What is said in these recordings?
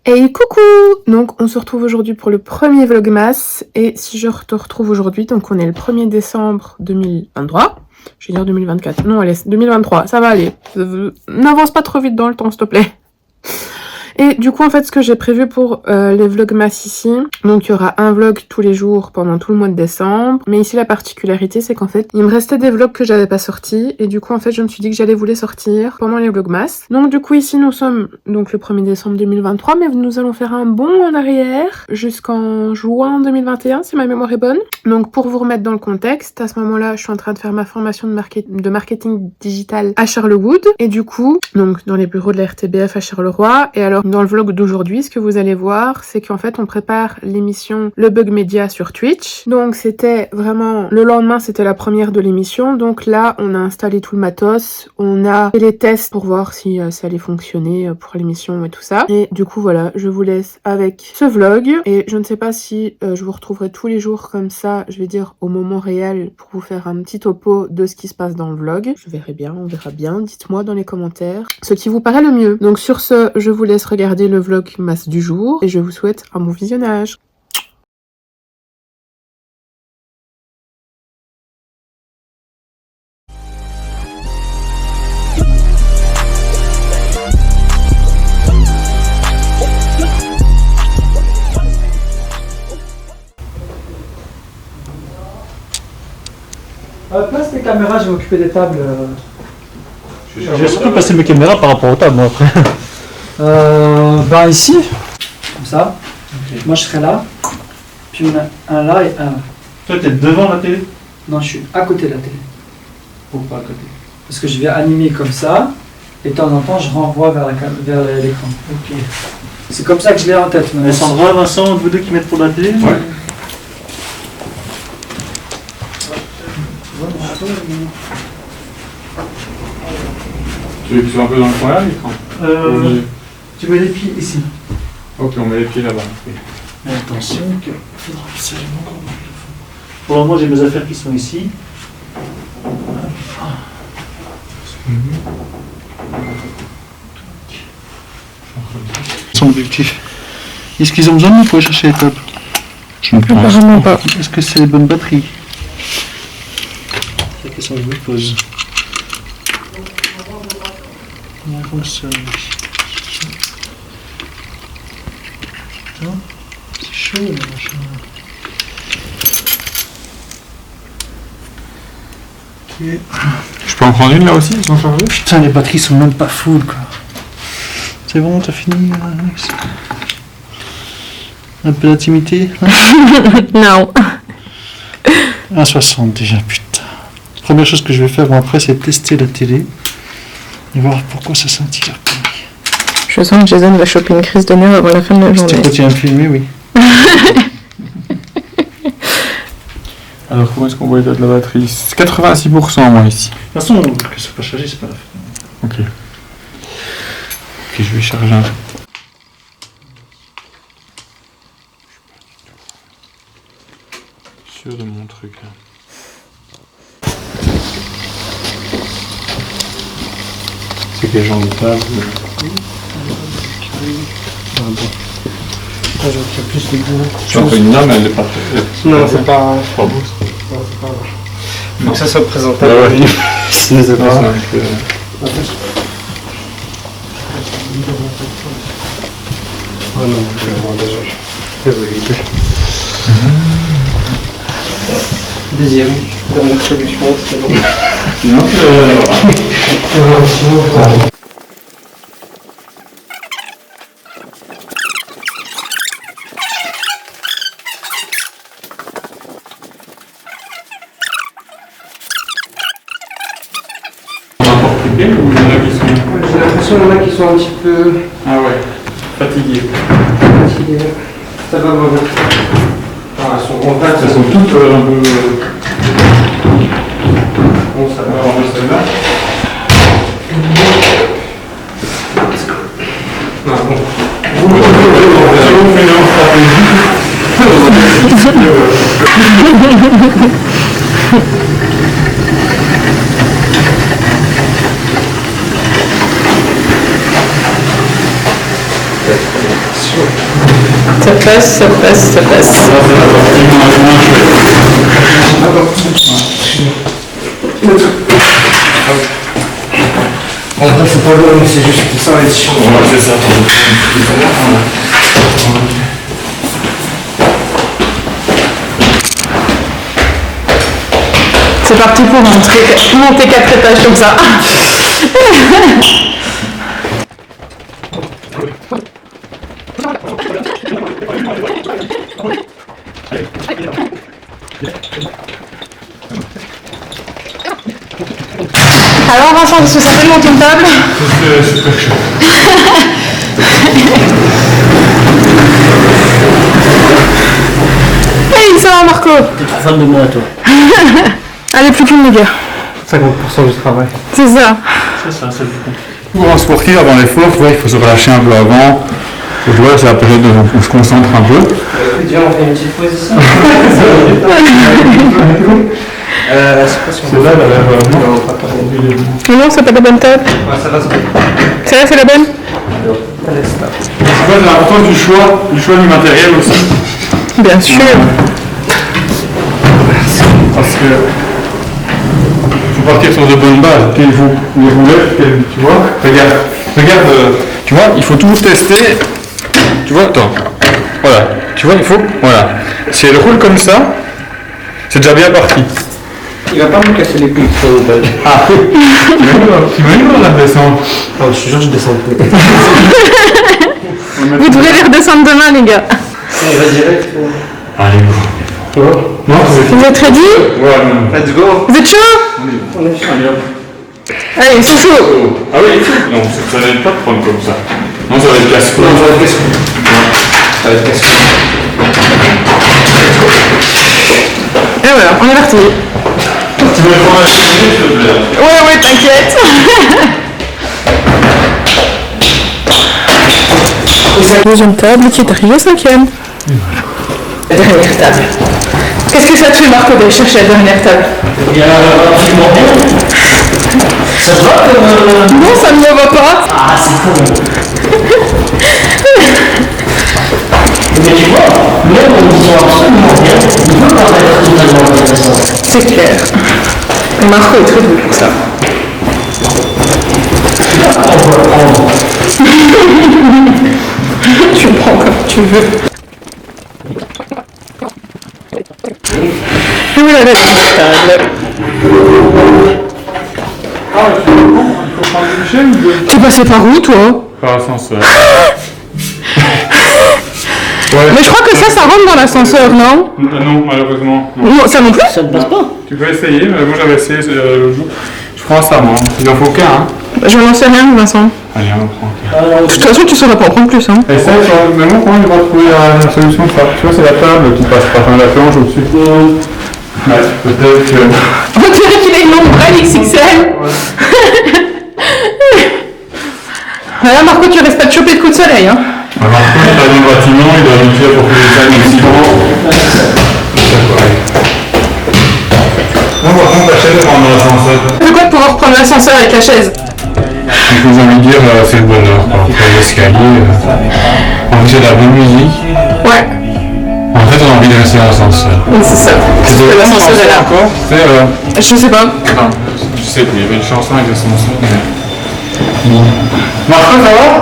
Hey coucou! Donc on se retrouve aujourd'hui pour le premier Vlogmas et si je te retrouve aujourd'hui, donc on est le 1er décembre 2023, je vais dire 2024, non allez 2023, ça va aller, n'avance pas trop vite dans le temps s'il te plaît. Et du coup en fait ce que j'ai prévu pour les Vlogmas ici, donc il y aura un vlog tous les jours pendant tout le mois de décembre, mais ici la particularité c'est qu'en fait il me restait des vlogs que j'avais pas sortis et du coup en fait je me suis dit que j'allais vous les sortir pendant les Vlogmas. Donc du coup ici nous sommes donc le 1er décembre 2023 mais nous allons faire un bond en arrière jusqu'en juin 2021 si ma mémoire est bonne. Donc pour vous remettre dans le contexte, à ce moment-là je suis en train de faire ma formation de marketing digital à Charlewood et du coup donc dans les bureaux de la RTBF à Charleroi. Et alors dans le vlog d'aujourd'hui, ce que vous allez voir, c'est qu'en fait, on prépare l'émission Le Bug Média sur Twitch. Donc, c'était vraiment... Le lendemain, c'était la première de l'émission. Donc là, on a installé tout le matos. On a fait les tests pour voir si ça allait fonctionner pour l'émission et tout ça. Et du coup, voilà, je vous laisse avec ce vlog. Et je ne sais pas si je vous retrouverai tous les jours comme ça, je vais dire au moment réel, pour vous faire un petit topo de ce qui se passe dans le vlog. Je verrai bien, on verra bien. Dites-moi dans les commentaires ce qui vous paraît le mieux. Donc sur ce, je vous laisse regarder le Vlogmas du jour et je vous souhaite un bon visionnage. Place tes caméras, je vais m'occuper des tables. Je vais surtout passer mes caméras par rapport aux tables, moi, après. Ben ici, comme ça. Okay. Moi je serai là, puis on a un là et un là. Toi t'es devant la télé? Non, je suis à côté de la télé. Pourquoi à côté? Parce que je vais animer comme ça, et de temps en temps je renvoie vers l'écran. Ok. C'est comme ça que je l'ai en tête maintenant. Sandra, Vincent, vous deux qui mettent pour la télé? Ouais. Tu veux que tu sois un peu dans le coin là, l'écran? Tu mets les pieds ici. Ok, on met les pieds là-bas. Mais attention, il faudra absolument qu'on monte le fond. Pour le moment, j'ai mes affaires qui sont ici. Son objectif. Est-ce qu'ils ont besoin de nous pour aller chercher les tables? Je ne pense Apparemment pas. Est-ce que c'est les bonnes batteries? C'est la question que je me pose. Comment ça fonctionne? C'est chaud le machin. Okay. Je peux en prendre une là aussi, ils sont chargés? Putain, les batteries sont même pas full quoi. C'est bon, t'as fini Alex? Un peu d'intimité hein? Non. 1,60 déjà, putain. Première chose que je vais faire bon, après, c'est tester la télé et voir pourquoi ça scintille. Je sens que Jason va choper une crise de nerfs avant la fin de la journée. C'était quand tu viens de filmer, oui. Alors, comment est-ce qu'on voit l'état de la batterie? C'est 86% moi ici. De toute façon, que ce soit pas chargé, c'est pas la fin. Ok. Ok, je vais charger un. Sûr de mon truc là. C'est que les gens de table. Je vais plus les goûts. Tu en fais une dame, elle n'est pas. Non, c'est pas. C'est pas beau. Non, c'est pas. Faut que ça soit présentable. Ah ouais. Sinon, c'est pas. Oh non, je vais voir déjà. Désolé. Deuxième, dernière solution, c'est bon. Non, J'ai l'impression qu'il y en a qui sont un petit peu ah ouais, fatigué. fatigués. Ça va, maman. Ah, elles sont compactes, Elles sont toutes un peu. Bon, ça On va. va enlever celle-là. Non, bon. passe, ça passe, ça passe. En vrai, c'est pas long, c'est juste ça et dessus. Ouais, c'est ça. C'est parti pour monter 4 étages comme ça. Alors Vincent, qu'est-ce que ça fait de monter une table? C'est super chaud. Hey, ça va Marco? T'es trop fan de moi, toi. Allez, plus qu'une les gars. 50% du travail. C'est ça. C'est ça, c'est le but. Pour un sportif, avant l'effort, tu vois, il faut se relâcher un peu avant. Et tu vois, c'est la période où on se concentre un peu. Déjà, on fait une petite position. C'est là, là, Non, c'est pas la bonne table. Ouais, ça va, ça va. C'est là, c'est la bonne? C'est l'importance du choix du matériel aussi. Bien sûr. Parce que il faut partir sur de bonnes bases. Les roulettes, tu vois, regarde, tu vois, il faut toujours tester. Tu vois, attends, voilà, tu vois, il faut, voilà. Si elle roule comme ça, c'est déjà bien parti. Il va pas me casser les couilles sur le badge. Ah, tu m'imagines dans la descente. Oh, je suis sûr que je descends plus. Vous devrez les redescendre demain, les gars. Il va direct. Allez, go. Non, Vous êtes ready? ouais, non. Let's go. Vous êtes chaud? On est chaud. Allez, ils sont chauds. Ah oui, non, ça n'aide pas de prendre comme ça. Non, ça va être casse-cou. Non, ça va être casse-cou. Ça va être casse-cou. Et voilà, on est parti. Tu veux prendre la s'il te plaît? Ouais, t'inquiète. Deuxième table qui est arrivée au 5e. La dernière table. Qu'est-ce que ça te fait, Marco, d'aller chercher la dernière table? Il y a absolument rien. Ça te va comme... Non, ça ne me va pas. Ah, c'est con. Mais tu vois, même en disant absolument rien, il peut paraître totalement intéressant. C'est clair. Marco est très doué pour ça. Tu le prends comme tu veux. Et voilà la dernière table. Tu passais par où, toi? Par ascenseur. Mais je crois que ça rentre dans l'ascenseur, non? Non, malheureusement. Non. Non, ça non plus? Ça ne passe pas. Tu peux essayer, mais moi j'avais essayé l'autre jour. Je prends ça, moi. Il en faut qu'un, hein. Je n'en sais rien, Vincent. Allez, on prend. De toute façon, tu sauras pas en prendre plus, hein. Essaye, mais moi, comment il va trouver la solution de ça? Tu vois, c'est la table qui passe par la planche au-dessus. Ouais, peut-être que. On dirait qu'il a une ombrelle XXL. Voilà, Marco, tu restes pas de choper de coups de soleil, hein. Marco, il est dans le bâtiment, il doit nous dire pour que les salles aussi gros. C'est correct. Non, par contre, la chaise, on dans l'ascenseur. C'est quoi de pouvoir prendre l'ascenseur avec la chaise? Je vous envie de dire, c'est le bonheur. Après l'escalier, on fait de la bonne musique. Ouais, En fait, on a envie de rester dans l'ascenseur. c'est ça. L'ascenseur est là. Encore Je sais pas. non, je sais plus, il y avait une chanson avec l'ascenseur. Mais... Marco, ça va?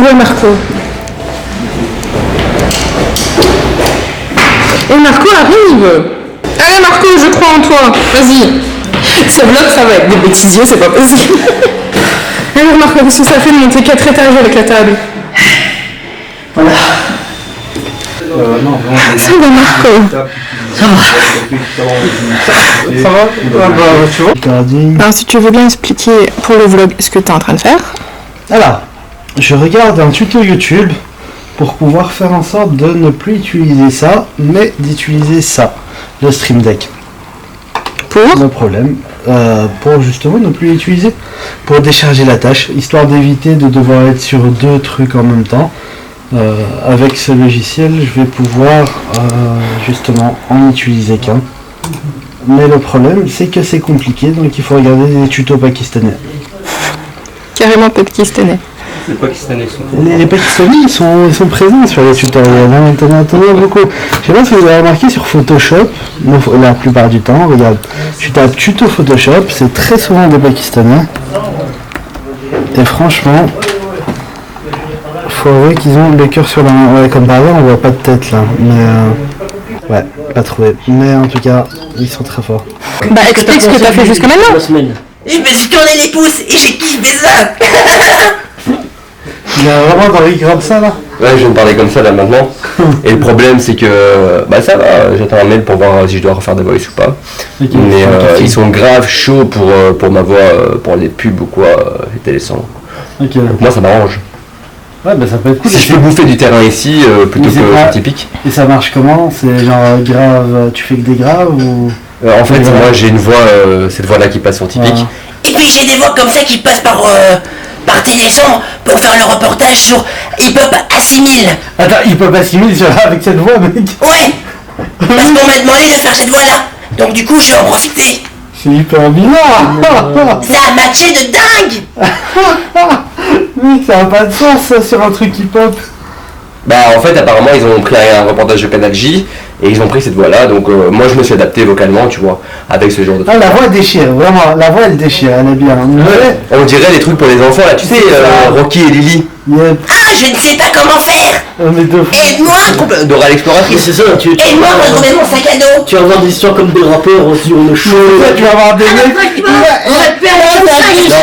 Ouais, Marco. Et Marco arrive. Allez, Marco, je crois en toi. Vas-y. Ce vlog, ça va être des bêtisiers, c'est pas possible. Alors, Marco, qu'est-ce que ça fait de monter 4 étages avec la table? Voilà. Non, Ça va, Marco. ça va. Ça va? Ah bah, tu vois. Alors, si tu veux bien expliquer pour le vlog ce que tu es en train de faire. Alors, je regarde un tuto YouTube pour pouvoir faire en sorte de ne plus utiliser ça, mais d'utiliser ça, le Stream Deck. Pour Le problème, pour justement ne plus l'utiliser, pour décharger la tâche, histoire d'éviter de devoir être sur 2 trucs en même temps. Avec ce logiciel, je vais pouvoir justement en utiliser qu'un. Mais le problème, c'est que c'est compliqué, donc il faut regarder des tutos pakistanais. carrément pakistanais. Les Pakistanais sont. Les Pakistanais, ils sont présents sur les tutoriels, hein, t'en as beaucoup. Je sais pas si vous avez remarqué sur Photoshop, la plupart du temps, regarde, tu tapes tuto Photoshop, c'est très souvent des Pakistanais. Et franchement, faut avouer qu'ils ont le cœur sur la main. Ouais, comme par exemple, on voit pas de tête là, mais ouais, pas trouvé. Mais en tout cas, ils sont très forts. Bah, explique ce que t'as fait jusqu'à maintenant. Je me suis tourné les pouces et j'ai kiffé ça. Il y a vraiment parlé comme ça là. Ouais, je viens de parler comme ça là maintenant. Et le problème c'est que bah ça va, j'attends un mail pour voir si je dois refaire des voice ou pas. Okay, mais ils sont grave chauds pour ma voix, pour les pubs ou quoi, intéressant. Okay. Moi ça m'arrange. Ouais bah ça peut être cool. Si je peux bouffer du terrain ici plutôt que pas... typique. Et ça marche comment? C'est genre grave, tu fais que des graves ou... En fait moi j'ai une voix, cette voix là qui passe sur typique. Et puis j'ai des voix comme ça qui passent par téléson pour faire le reportage sur Hip Hop A6000. Attends, Hip Hop A6000 avec cette voix, mec? Ouais. Parce qu'on m'a demandé de faire cette voix là. Donc du coup je vais en profiter. C'est hyper bizarre. Ça a matché de dingue. Mec, ça n'a pas de sens ça sur un truc hip hop. Bah en fait apparemment ils ont pris un reportage de Canal J et ils ont pris cette voix là, donc moi je me suis adapté vocalement, tu vois, avec ce genre de truc. Ah la voix déchire, vraiment, la voix elle déchire, elle est bien. Ouais. On dirait les trucs pour les enfants là, tu sais, Rocky et Lily. Yep. Ah je ne sais pas comment faire. Et moi Dora l'exploratrice. C'est ça, et moi retrouver mon sac à dos. Tu vas avoir des histoires comme des rappeurs sur le show. Tu vas avoir des mecs. On va te perdre. Non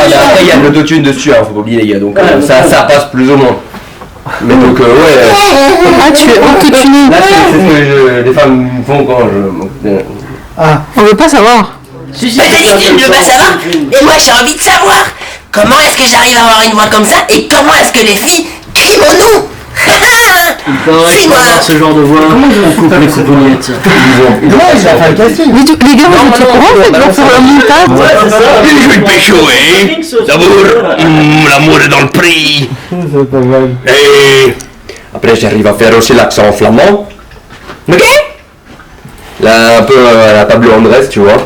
mais après il y a de l'autotune dessus, hein, faut pas oublier les gars, donc ça passe plus ou moins. Mais donc ouais. Ah tu es autotuné. Là c'est ce que les femmes font quand je. Ah. On veut pas savoir. T'as dit que tu ne veux pas savoir. Mais moi j'ai envie de savoir. Comment est-ce que j'arrive à avoir une voix comme ça et comment est-ce que les filles crient mon nom? C'est moi. Ce genre de voix. Comment on coupe les coupouillettes? Non, il a fait un casting. Mais les gars, vous êtes au courant en fait, donc pour la montade. Ouais, c'est ça. Je vais le pécho, hein? D'amour, l'amour est dans le prix. C'est pas mal. Et après j'arrive à faire aussi l'accent flamand. Ok. Là un peu la Pablo Andrés, tu vois.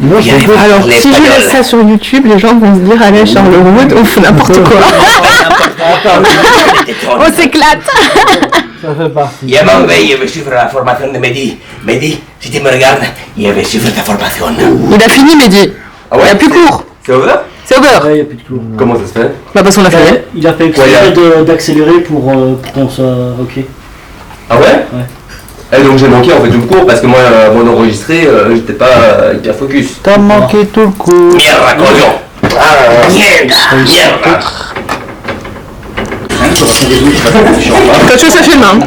Non, je peux... Alors, si je laisse ça sur YouTube, les gens vont se dire allez Charleroi, on fait n'importe quoi. On s'éclate. Ça fait partie. Il veut suivre la formation de Mehdi. Mehdi, si tu me regardes, il veut suivre ta formation. Il a fini Mehdi. Ah ouais, il n'y a plus cours. C'est over? C'est over. Ouais, il n'y a plus de cours. Comment ça se fait? Bah parce qu'on a fini. Il a fait exprès d'accélérer pour qu'on soit ok. Ah ouais? Ouais. Et donc j'ai manqué en fait tout le cours parce que moi avant d'enregistrer j'étais pas hyper focus. T'as manqué tout le cours. Merde, accordéon. Merde. T'as tué sa film, hein.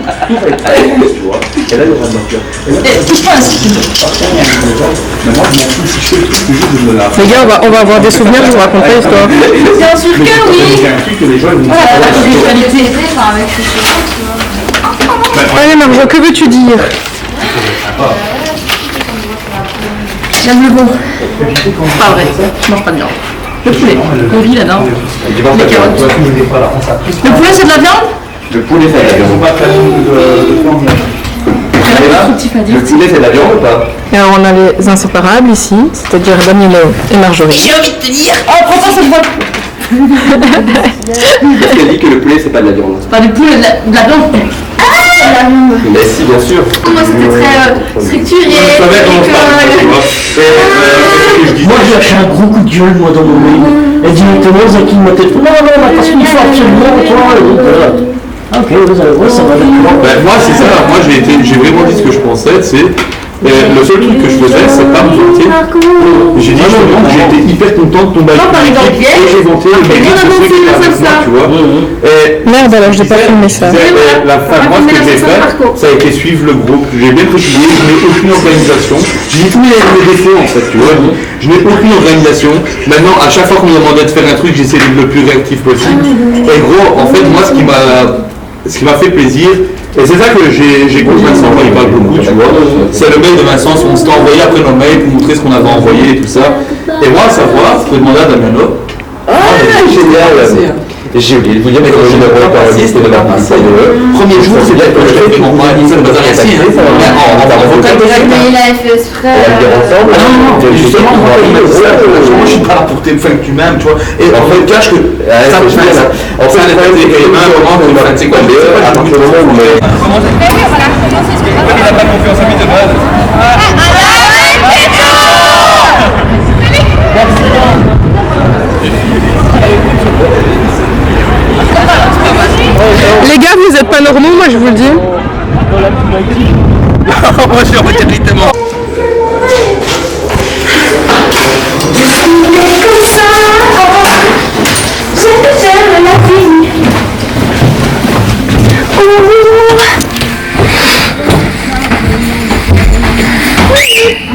Les gars, on va avoir des souvenirs, je vous raconterai l'histoire. Bien sûr que oui. La spiritualité, avec ces choses, tu vois. Allez Marjo, que veux-tu dire? J'aime le bon. Pas vrai, je mange pas de viande. Le poulet, le riz là-dedans, les carottes. Le poulet c'est de la viande? Le poulet c'est de la viande. Le poulet c'est de la viande ou pas? Et alors on a les inséparables ici, c'est-à-dire Danilo et Marjorie. J'ai envie de te dire. Oh, prends pas cette boîte. Parce qu'elle dit que le poulet c'est pas de la viande. Pas du poulet, de la viande. Mais si, bien sûr. Moi c'était très structuré. Moi j'ai lâché un gros coup de gueule moi dans mon mail. Elle dit maintenant Zaki m'a tête. Non, parce qu'il faut absolument toi. Ok, ouais, ça va d'accord. Ben, moi c'est ça, moi j'ai vraiment dit ce que je pensais, c'est le seul truc que je faisais c'est pas me vanter. J'ai dit justement que j'ai été hyper content de tomber avec une équipe et j'ai vanté le mec que c'est qui était avec moi, tu vois. Merde alors j'ai pas filmé ça. Moi ce que j'ai fait, ça a été suivre le groupe, j'ai bien précisé, je n'ai aucune organisation, j'ai dit tous mes défauts en fait, tu vois. Je n'ai aucune organisation, maintenant à chaque fois qu'on me demandait de faire un truc j'essaie d'être le plus réactif possible. Et gros, en fait moi ce qui m'a fait plaisir, et c'est ça que j'ai contre Vincent quand il parle beaucoup, tu vois, c'est le mail de Vincent, on s'était envoyé après nos mails pour montrer ce qu'on avait envoyé et tout ça. Et moi à savoir, je peux demander à Damiano. Ah génial. Et j'ai oublié de vous dire que le numéro est enregistré de la masse. Premier jour, c'est bien que je fais qu'on va dire que ça ici. Mais il a fait exprès. On va le dire ensemble. Justement, moi je suis pas là pour tes fins que tu m'aimes, tu vois. Et en fait, cache que ça me fait ça. En fait, les fins des mains, comment tu vas c'est quoi à partir du moment où il n'a pas confiance en lui de base. Les gars, vous êtes pas normaux, moi je vous le dis. Moi je suis directement.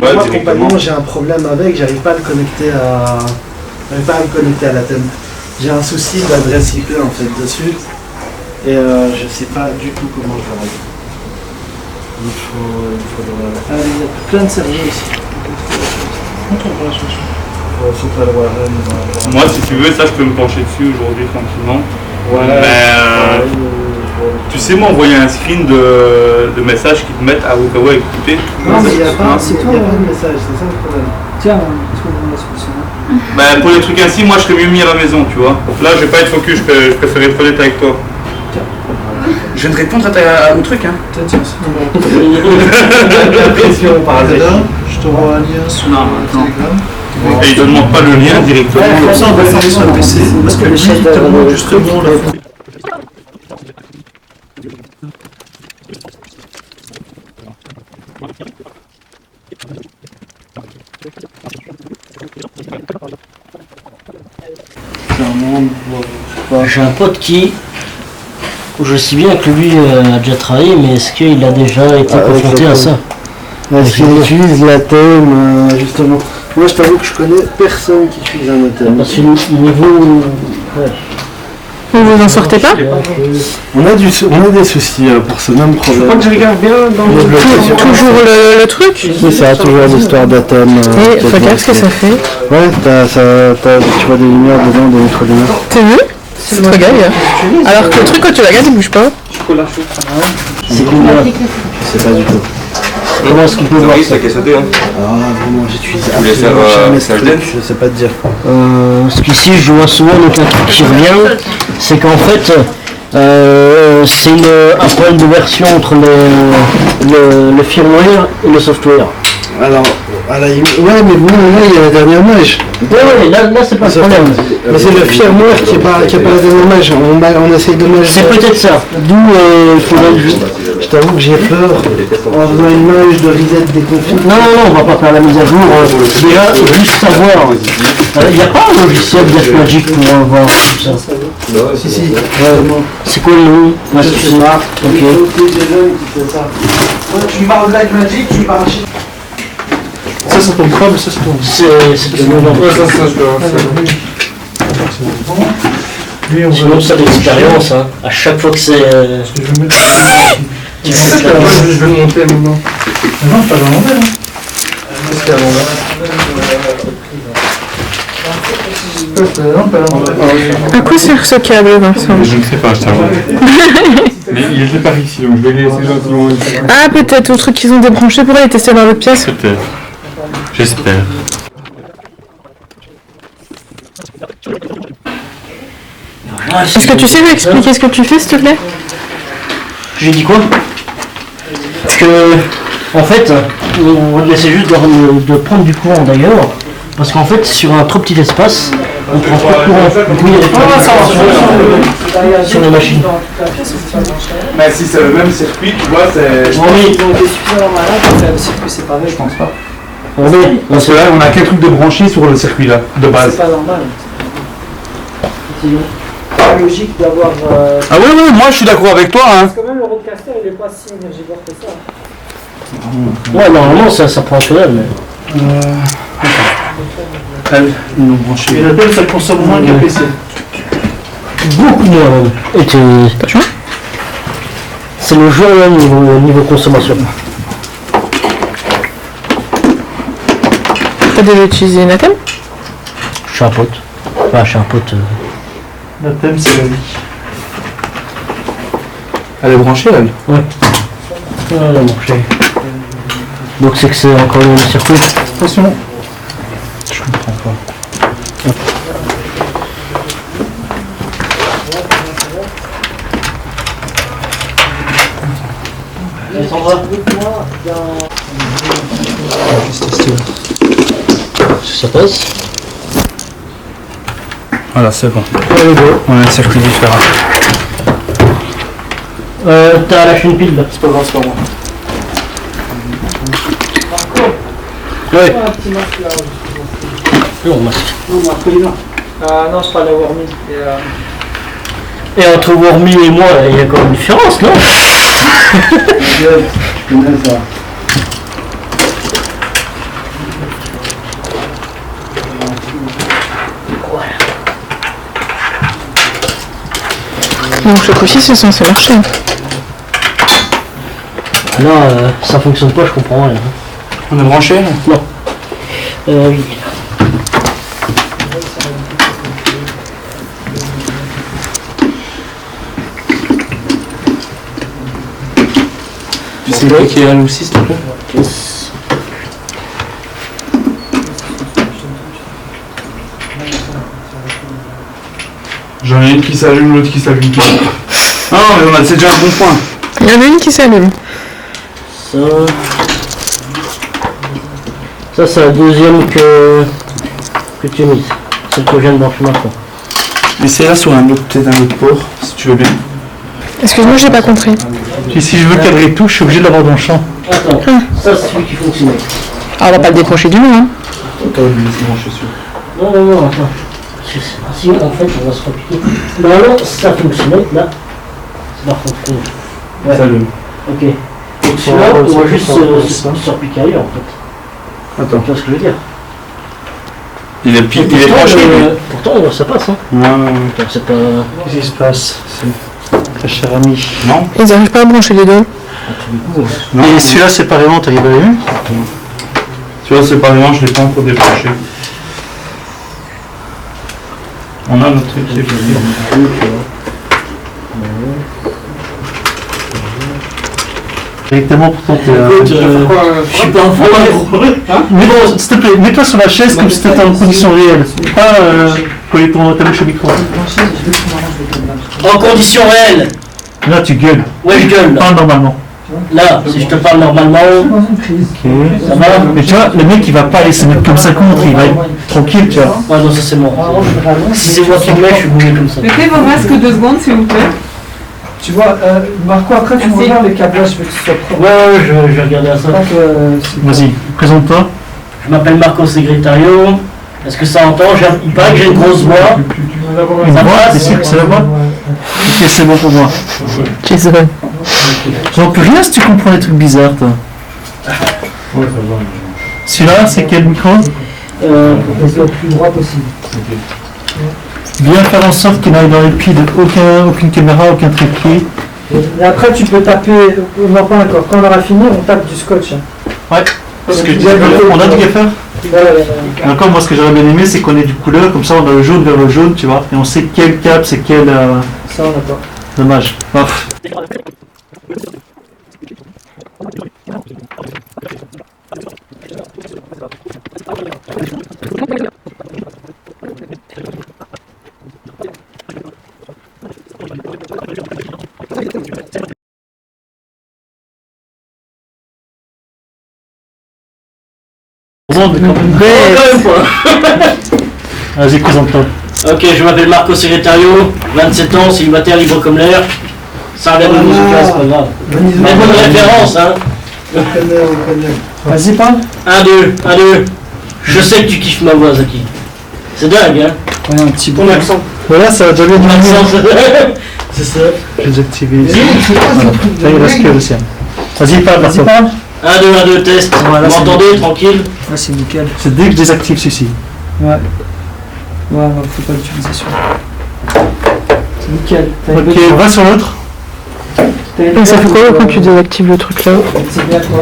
Moi, compagnon, j'ai un problème avec, j'arrive pas à le connecter à la thème. J'ai un souci d'adresse IP en fait dessus. Et je sais pas du tout comment je vais régler. Il faut il y a plein de serveurs ici. Moi, si tu veux, ça, je peux me pencher dessus aujourd'hui tranquillement. Voilà. Mais tu sais m'envoyer un screen de messages qui te mettent à Okawa écouter. Non, mais il n'y a pas de message, c'est ça le problème. Tiens, est-ce qu'on va la solution? Ben, pour les trucs ainsi, moi, je serais mieux mis à la maison, tu vois. Là, je vais pas être focus, je préférais être honnête avec toi. Je viens de répondre au truc, hein. Tiens, la pression par là. Je te rends un lien sur Telegram. Et il ne demande pas le lien directement. Comme ça, on va faire sur le PC. Parce que lui, il te demande justement la. J'ai un pote qui, je sais bien que lui a déjà travaillé, mais est-ce qu'il a déjà été confronté à ça? Est-ce qu'il utilise la thème justement? Moi je t'avoue que je connais personne qui utilise un thème. Parce que niveau... Ouais. Vous en sortez pas? On a des soucis pour ce même problème. Je crois que je regarde bien dans le... Toujours le truc? C'est ça, toujours l'histoire d'Atom. Et regarde ce que ça fait. Ouais, tu vois des lumières dedans, des micro-lumières. T'as vu? C'est trop gay. Alors que le truc, quand tu la regardes, il bouge pas. C'est combien? Je sais pas du tout. Comment est-ce qu'il peut voir ça? qui est sauté, hein. Ah, vraiment, j'utilise voulais faire je sais pas te dire. Parce qu'ici, je vois souvent donc, un truc qui revient, c'est qu'en fait, c'est un problème de version entre le firmware et le software. Alors, ouais, mais bon, là, il y a la dernière image. Ouais, là c'est pas le problème. Mais c'est le firmware qui est pas la dernière image. On essaye de mettre. C'est peut-être ça. D'où il faudrait juste. Je t'avoue que j'ai peur en faisant une image de reset des conflits. Non, on va pas faire la mise à jour. Déjà, juste savoir. Il n'y a pas un logiciel Blackmagic pour voir tout ça. Si. C'est quoi le nom? C'est smart. Ok. Tu parles Blackmagic, tu parles. Ça tombe pas, mais ça tombe. C'est le nom. Sinon, ça d'expérience, hein. À chaque fois que c'est. Je vais le monter maintenant. Non, pas dans l'envers. C'est à l'envers. À quoi sert ce câble, Vincent? Je ne sais pas, je t'avoue. Mais il était par ici, donc je vais les laisser gentiment ici. Ah, peut-être au truc qu'ils ont débranché pour aller tester dans l'autre pièce. Peut-être. J'espère. Est-ce que tu sais m'expliquer ce que tu fais, s'il te plaît? J'ai dit quoi? Parce que, en fait, on essaie juste de prendre du courant d'ailleurs, parce qu'en fait, sur un trop petit espace, on prend trop de courant. Du coup, il y a des problèmes sur les machines. Mais si c'est le même circuit, tu vois, c'est. Oui, Ils ont été suffisamment malades pour faire le circuit séparé, je pense pas. Parce que là, on a qu'un truc de branché sur le circuit là, de base. C'est pas normal. C'est pas logique d'avoir. Ah oui, moi je suis d'accord avec toi, hein. Parce que même le roadcaster, il est pas si énergivore que ça. Ouais, normalement, ça prend quand même. Ils l'ont branché. Et le tel, ça consomme moins qu'un PC. Beaucoup moins même. C'est le jeu même niveau consommation. T'as déjà utilisé une Atom? Je suis un pote. Enfin, je suis un pote. Le thème, c'est la vie. Elle est branchée, elle? Ouais. Elle a branché. Donc c'est que c'est encore le circuit. Attention. Je comprends pas. Ça passe. Voilà, c'est bon. On a un circuit différent. T'as lâché une pile là. C'est pas grave, c'est pas moi. Ouais. Long masque. Non, je parle à Wormy. Et entre Wormy et moi, il y a quand même une différence, non? Je connais ça. Donc ce coup-ci, c'est censé marcher. Là, ça fonctionne pas, je comprends rien. On est branché? Non. Oui. Tu sais cliquer elle aussi, s'il te plaît? Yes. J'en ai une qui s'allume, l'autre qui s'allume pas. Non, mais c'est déjà un bon point. Il y en a une qui s'allume. Ça c'est la deuxième que tu as mise. Celle que je viens de brancher maintenant. Mais c'est là sur un autre, peut-être un autre port, si tu veux bien. Excuse-moi, j'ai pas compris. Puis si je veux cadrer tout, je suis obligé de l'avoir dans le champ. Attends, ça c'est celui qui fonctionne. Ah, on va pas le décrocher du lot, hein. Non, attends. Si en fait on va se compliquer. Normalement ça fonctionnait, là. C'est par contre. Ouais. S'allume. Ok. Donc celui-là, on va juste se repiquer ailleurs en fait. Attends. Tu vois ce que je veux dire? Il est branché, lui. Pourtant ça passe, hein. Non. C'est pas... Qu'est-ce qui se passe? Très cher ami. Non. Ils arrivent pas à brancher les deux. Et celui-là séparément, t'arrives à l'allumer? Tu vois, séparément, je l'ai pas encore débranché. On a notre truc qui est pris. Directement pourtant t'es je suis pas un mais bon, s'il te plaît, mets-toi sur la chaise comme si t'étais en condition réelle. Pas coller ta bouche au micro. En condition réelle. Là tu gueules. Ouais, je gueule. Parle normalement. Là, si je te parle normalement, ça va. Mais tu vois, le mec il va pas aller se mettre comme ça contre, il va être tranquille, tu vois. Ouais, non, ça c'est moi. Si c'est moi qui me mets, je suis bougé comme ça. Mettez vos masques 2 secondes, s'il vous plaît. Tu vois, Marco, après tu regardes les câblages, je veux que ce soit propre. Ouais, je vais regarder à ça. Vas-y, présente-toi. Je m'appelle Marco Segretario. Est-ce que ça entend? Il paraît que j'ai une grosse voix. Une voix? T'es sûr que c'est la voix? Ok, c'est bon pour moi. Jason. J'en peux rien si tu comprends des trucs bizarres, toi. Celui-là, c'est quel micro? Le plus droit possible. Bien faire en sorte qu'il n'aille dans les pieds de aucune caméra, aucun trépied. Et après tu peux taper, non pas encore, quand on aura fini on tape du scotch. Ouais, parce que on a du gaffer. D'accord, moi ce que j'aurais bien aimé c'est qu'on ait du couleur, comme ça on a le jaune vers le jaune, tu vois, et on sait quel câble c'est quel... Ça on a pas. Dommage. Paf. Vas-y, présente-toi. Ok, je m'appelle Marco Segretario, 27 ans, célibataire, libre comme l'air. Ça a l'air de musical, c'est pas grave. Mais bonne référence, hein. Vas-y, parle. 1, 2. Je sais que tu kiffes ma voix, Zaki. C'est dingue, hein. Ouais, un petit Ton accent. Voilà, ça va déjà bien diminuer. C'est ça. Je vais désactiver ici. Voilà. Ça il reste que le sien. Vas-y, parle, Marco. 1, 2, test. Voilà, vous m'entendez, tranquille? Là c'est nickel. C'est dès que je désactive celui-ci. Ouais, faut pas l'utilisation. C'est nickel. Ok, va sur l'autre. Donc ça fait quoi quand tu désactives le truc là? C'est bien quoi?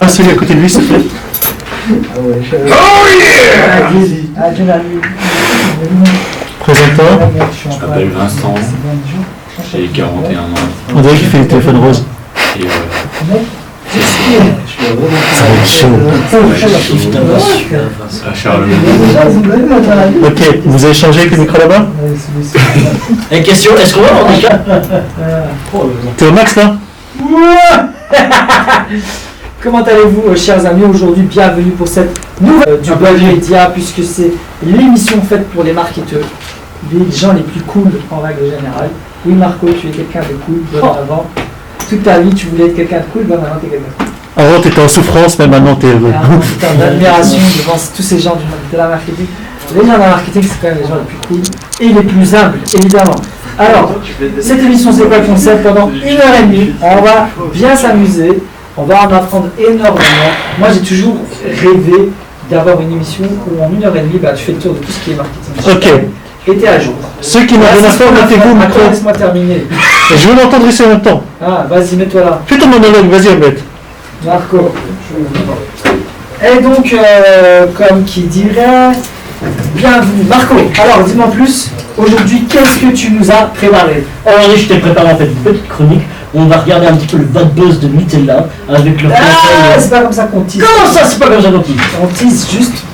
Ah, celui à côté de lui, s'il te plaît. Ah ouais, oh yeah! Adrénaline. Présente-toi. Je m'appelle Vincent, j'ai 41 ans. On dirait qu'il fait le téléphone rose. Et Ça va être chaud. à Charlemagne. Ok, vous avez changé avec le micro là-bas? Et question, est-ce qu'on va avoir des cas? T'es au max là? Comment allez-vous, chers amis? Aujourd'hui, bienvenue pour cette nouvelle du blog média, puisque c'est l'émission faite pour les marketeurs, les gens les plus cool en règle générale. Oui, Marco, tu es quelqu'un de cool, bon avant. Toute ta vie, tu voulais être quelqu'un de cool, bon maintenant, tu es quelqu'un de cool. Avant, t'étais en souffrance, mais maintenant, t'es heureux. T'es en admiration devant tous ces gens de la marketing. Les gens de la marketing, c'est quand même les gens les plus cool et les plus humbles, évidemment. Alors, cette émission, c'est quoi le concept? Pendant 1h30, on va bien s'amuser, on va en apprendre énormément. Moi, j'ai toujours rêvé d'avoir une émission où en 1h30, bah, tu fais le tour de tout ce qui est marketing. Ok. Et t'es à jour. Ceux qui n'ont rien à faire, mettez-vous, micro. Laisse-moi terminer. Je veux l'entendre ici en même temps. Ah, vas-y, mets-toi là. Fais ton monologue, vas-y, Ahmed. Marco. Et donc, comme qui dirait, bienvenue. Marco, alors dis-moi plus, aujourd'hui, qu'est-ce que tu nous as préparé? Aujourd'hui, je t'ai préparé en fait une petite chronique où on va regarder un petit peu le bad buzz de Nutella avec le Ah, c'est pas comme ça qu'on tease. Comment ça, c'est pas comme ça qu'on tease? On tease juste.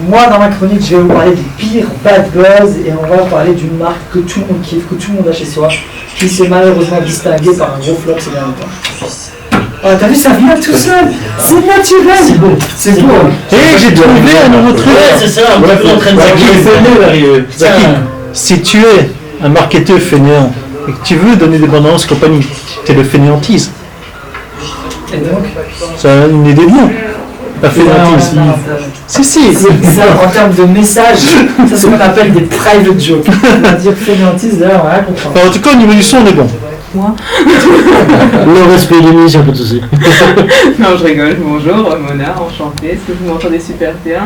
Moi, dans ma chronique, je vais vous parler du pire bad buzz et on va parler d'une marque que tout le monde kiffe, que tout le monde a chez soi, qui s'est malheureusement distinguée par un gros flop ces derniers temps. Oh, t'as vu, ça vient tout seul. C'est naturel. C'est beau. C'est beau. Et j'ai trouvé un nouveau truc. Ouais, c'est ça, un petit peu en train de Zaki, si tu es un marketeur fainéant et que tu veux donner des bandes annonces compagnie, t'es le fainéantise. Et donc C'est une idée de nom. La fainéantise. Si. Ça, en termes de message, ça c'est ce qu'on appelle des private jokes. On va dire fainéantise, d'ailleurs, on va rien comprendre. Alors, en tout cas, au niveau du son, on est bon. Moi Le respect de l'émission, pas de soucis. Non, je rigole. Bonjour, Mona, enchantée. Est-ce que vous m'entendez super bien?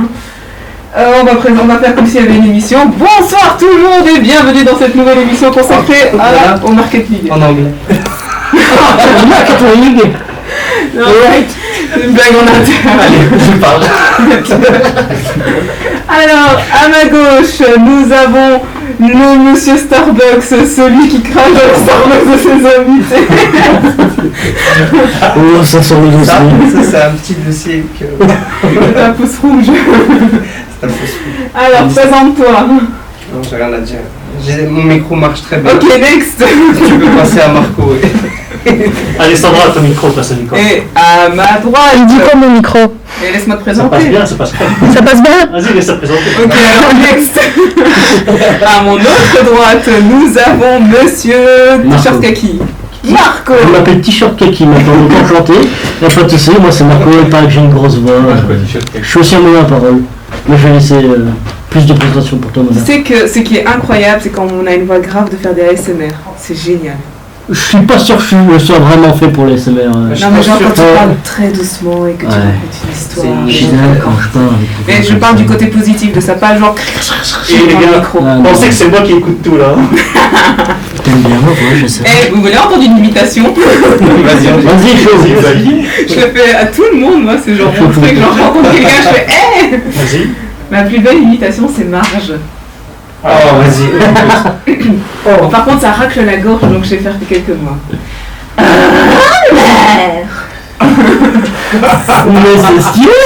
On va faire comme s'il y avait une émission. Bonsoir tout le monde et bienvenue dans cette nouvelle émission consacrée au marketing. En anglais. Marketing. Non, une blague en interne. Allez, je parle. Alors, à ma gauche, nous avons le monsieur Starbucks, celui qui crache dans le Starbucks de ses invités. Oh, ça sent le dossier. Ça, c'est un petit dossier que... C'est un pouce rouge. C'est un pouce rouge. Alors, présente-toi. Non, j'ai rien à dire. Mon micro marche très bien. Ok, next. Tu peux passer à Marco. Alessandra, ton micro, passe le micro. Et à ma droite. Il dit quoi mon micro? Et laisse-moi te Ça présenter. passe bien, ça passe pas. Ça passe bien? Vas-y, laisse-la présenter. Ok, alors next. À mon autre droite, nous avons monsieur T-shirt kaki. Marco. Je m'appelle T-shirt Kaki maintenant, donc enchanté. Y'a pas de soucis, moi c'est Marco, il paraît que j'ai une grosse voix. Je suis aussi un moyen à parole. Mais je vais laisser plus de présentation pour toi, Mona. Tu sais que ce qui est incroyable, c'est quand on a une voix grave de faire des ASMR. C'est génial. Je suis pas sûr que je sois vraiment fait pour les SMR. Non, mais genre quand tu parles très doucement et que tu racontes une histoire. Je suis là quand je parle. Mais je parle du côté positif de ça, pas genre. Et les gars, pensez que c'est moi qui écoute tout là. T'aimes bien moi, ouais, je sais. Eh, vous voulez entendre une imitation? Vas-y, je le fais à tout le monde, moi, c'est genre mon truc. Genre, je rencontre quelqu'un, je fais Eh! Vas-y. Ma plus belle imitation, c'est Marge. Oh, vas-y. Bon, par contre, ça racle la gorge, donc je vais faire que quelques mois. Mais c'est stylé.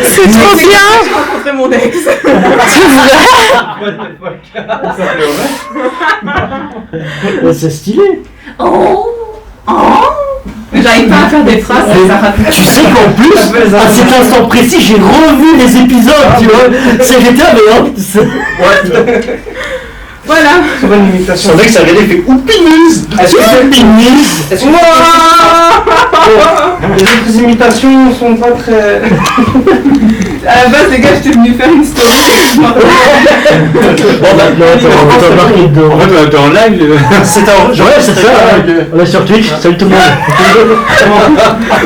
C'est trop bien. J'ai rencontré mon ex. C'est stylé. Oh! J'arrive pas à faire des phrases, ça racle. Tu sais qu'en plus, à cet instant précis, j'ai revu les épisodes, tu vois. J'étais mais hein. Voilà. C'est bonne imitation. Son mec, ça regardait, il fait Oupinise. Est-ce que les autres imitations sont pas très... À la base, les gars, j'étais venu faire une story. Bon, maintenant, t'as marqué dedans. En fait, on était en live. C'est en. Ouais, c'est ça. On est sur Twitch. Salut tout le monde.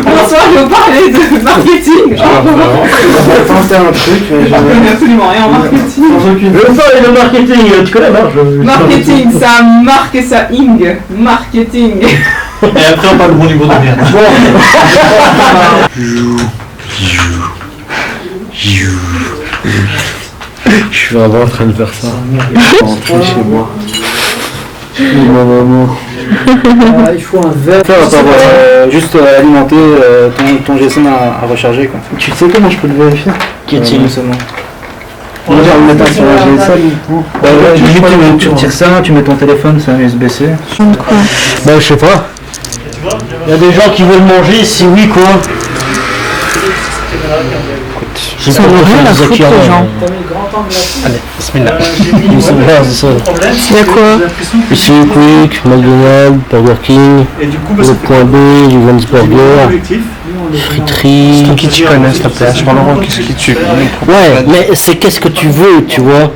Bonsoir, je vais vous parler de marketing. On va tenter un truc, mais Je connais absolument rien en marketing. Le marketing, tu connais Marge? Marketing, ça marque et ça ing. Marketing. Et après, on parle de bon niveau de merde. Je suis vraiment en train de faire ça. Rentrer chez moi. Ma maman. Il faut un verre. Juste alimenter ton GSM à recharger quoi. Tu sais comment je peux le vérifier? Qu'y a-t-il seulement. On va le mettre sur la GSM. Tu retires ça, tu mets ton téléphone, c'est un USB-C. Quoi? Bah je sais pas. Il y a des gens qui veulent manger, si oui quoi. Ça n'a rien à foutre, les gens. Allez, bismillah. Il y a quoi? Ici, Quick, McDonald's, Burger King, le point B, du Vans Burger, friterie. Qui tu connais s'il te plaît? Je parle en qu'est-ce que tu Ouais, mais c'est qu'est-ce que tu veux, tu vois?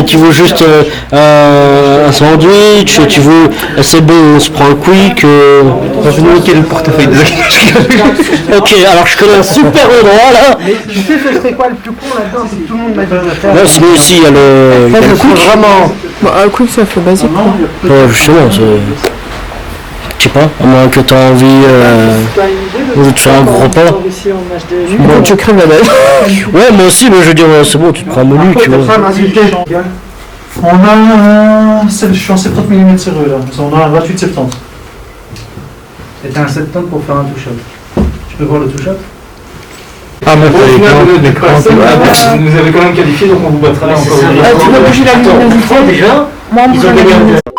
Tu veux juste un sandwich, tu veux. C'est bon, on se prend un Quick. Je vais niquer le portefeuille des Ok, alors je connais un super endroit là. Mais tu sais, ce serait quoi le plus con là-dedans? C'est que tout le monde m'a dit de faire. Là, sinon aussi il y a le Quick. Vraiment. Bon, un quick, ça fait basique. Quoi. Ouais, justement, c'est. Je sais pas, à moins que tu as envie de te faire un gros repas. Bon, tu crèves la dalle. Ouais, moi aussi, mais je veux dire, c'est bon, tu te prends un menu, tu vois. On a je suis en 70 mm serrure là, on a un 28-70. Et t'as un 70 pour faire un touch-up. Tu peux voir le touch-up? Ah, mais vous avez quand même qualifié, donc on vous battra là encore. Tu vas bouger la luminosité déjà? Moi, on bouge la luminosité.